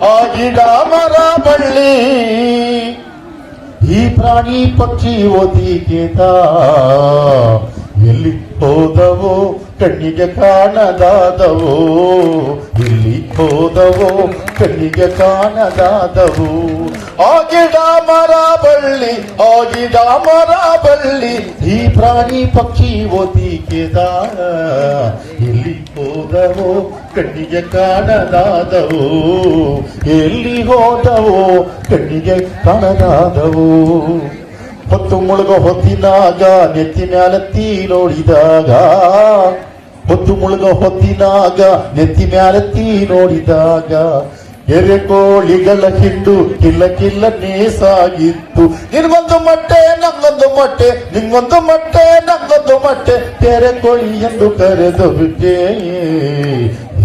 ಆ ಗಿಡ ಮರ ಬಳ್ಳಿ ಈ ಪ್ರಾಣಿ ಪಕ್ಷಿ ಒದಿಗೆದ ಎಲ್ಲಿ ಹೋದವೋ ಕಣ್ಣಿಗೆ ಕಾಣದಾದವೋ ಎಲ್ಲಿ ಹೋದವೋ ಕಣ್ಣಿಗೆ ಕಾಣದಾದವು ಆ ಗಿಡ ಮರ ಬಳ್ಳಿ ಆ ಗಿಡ ಮರ ಬಳ್ಳಿ ಈ ಪ್ರಾಣಿ ಪಕ್ಷಿ ಒದಿಗೆದ ಎಲ್ಲಿ ಹೋದವೋ ಕಣ್ಣಿಗೆ ಕಾಣದಾದವು ಎಲ್ಲಿ ಹೋದವೋ ಕಣ್ಣಿಗೆ ಕಾಣದಾದವು ಹೊತ್ತು ಮುಳುಗ ಹೊತ್ತಿನಾಗ ನೆತ್ತಿ ಮ್ಯಾಲತ್ತಿ ನೋಡಿದಾಗ ಹೊತ್ತು ಮುಳುಗ ಹೊತ್ತಿನಾಗ ನೆತ್ತಿ ಮ್ಯಾಲತ್ತಿ ನೋಡಿದಾಗ ಎರೆಕೋಳಿಗಳ ಹಿಂಡು ಕಿಲ್ಲ ಕಿಲ್ಲ ನೇಸಾಗಿತ್ತು ನಿನ್ಗೊಂದು ಮೊಟ್ಟೆ ನಂಗೊಂದು ಮೊಟ್ಟೆ ನಿನ್ಗೊಂದು ಮೊಟ್ಟೆ ನಂಗೊಂದು ಮೊಟ್ಟೆ ಎರೆಕೋಳಿ ಎಂದು ಕರೆದು ಬಿಟ್ಟೆ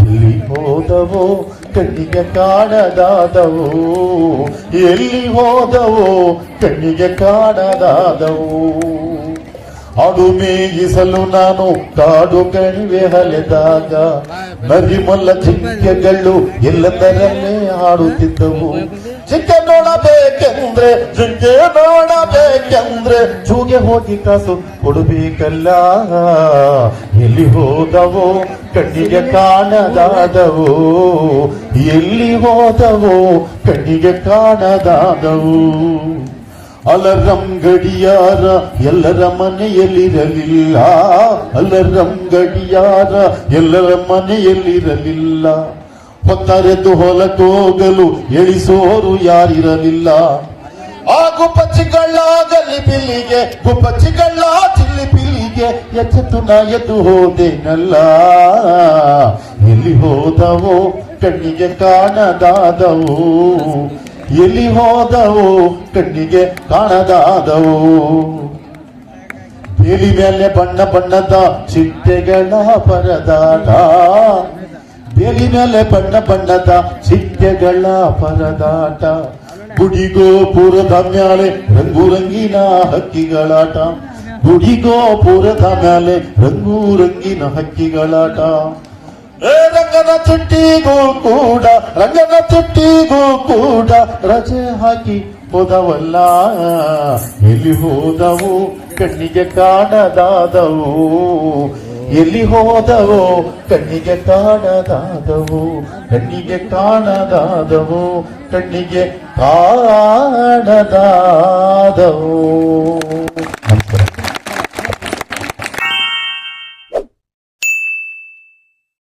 ಎಲ್ಲಿ ಹೋದವೋ ಕಣ್ಣಿಗೆ ಕಾಣದಾದವು ಎಲ್ಲಿ ಹೋದವೋ ಕಣ್ಣಿಗೆ ಕಾಣದಾದವು ಅದು ಮೇಯಿಸಲು ನಾನು ಕಾಡು ಕಣಿವೆ ಹಲೆದಾಗ ನರಿಮಲ್ಲ ಜಿಂಕೆಗಳು ಎಲ್ಲದರಲ್ಲೇ ಆಡುತ್ತಿದ್ದವು ಜಿಂಕೆ ನೋಡಬೇಕೆಂದ್ರೆ ಜಿಂಕೆ ನೋಡಬೇಕೆಂದ್ರೆ ಜೂಗೆ ಹೋಗಿ ಕಾಸು ಕೊಡಬೇಕಲ್ಲ ಎಲ್ಲಿ ಹೋದವೋ ಕಣ್ಣಿಗೆ ಕಾಣದಾದವು ಎಲ್ಲಿ ಹೋದವೋ ಕಣ್ಣಿಗೆ ಕಾಣದಾದವು ಅಲರಂ ಗಡಿಯಾರ ಎಲ್ಲರ ಮನೆಯಲ್ಲಿರಲಿಲ್ಲ ಅಲರಂ ಗಡಿಯಾರ ಎಲ್ಲರ ಮನೆಯಲ್ಲಿರಲಿಲ್ಲ ಹೊತ್ತರೆದ್ದು ಹೊಲಕೋಗಲು ಎಳಿಸೋರು ಯಾರಿರಲಿಲ್ಲ ಆ ಗುಪ್ಪಚ್ಚಿಗಳ ಗಲ್ಲಿ ಪಿಲ್ಲಿಗೆ ಗುಪ್ಪಚ್ಚಿಗಳ ಚಿಲ್ಲಿ ಪಿಲ್ಲಿಗೆ ಎಚ್ಚೆತ್ತು ನಾ ಎದ್ದು ಹೋದೆನಲ್ಲ ಎಲ್ಲಿ ಹೋದವೋ ಕಣ್ಣಿಗೆ ಕಾಣದಾದವು ಎಲ್ಲಿ ಹೋದವು ಕಣ್ಣಿಗೆ ಕಾಣದಾದವು ಬೇಲಿ ಮೇಲೆ ಬಣ್ಣ ಬಣ್ಣದ ಚಿಟ್ಟೆಗಳ ಪರದಾಟ ಬೇಲಿ ಮೇಲೆ ಬಣ್ಣ ಬಣ್ಣದ ಚಿಟ್ಟೆಗಳ ಪರದಾಟ ಗುಡಿಗೋಪುರದ ಮ್ಯಾಲೆ ರಂಗು ರಂಗಿನ ಹಕ್ಕಿಗಳಾಟ ಗುಡಿಗೋಪುರದ ಮ್ಯಾಲೆ ರಂಗು ರಂಗಿನ ಹಕ್ಕಿಗಳಾಟ ರಂಗನ ತುಟ್ಟಿಗೂ ಕೂಡ ರಂಗನ ತುಟ್ಟಿಗೂ ಕೂಡ ರಜೆ ಹಾಕಿ ಹೋದವಲ್ಲ ಎಲ್ಲಿ ಹೋದವು ಕಣ್ಣಿಗೆ ಕಾಣದಾದವು ಎಲ್ಲಿ ಹೋದವೋ ಕಣ್ಣಿಗೆ ಕಾಣದಾದವು ಕಣ್ಣಿಗೆ ಕಾಣದಾದವು ಕಣ್ಣಿಗೆ ಕಾಣದಾದವು. ನಮಸ್ಕಾರ.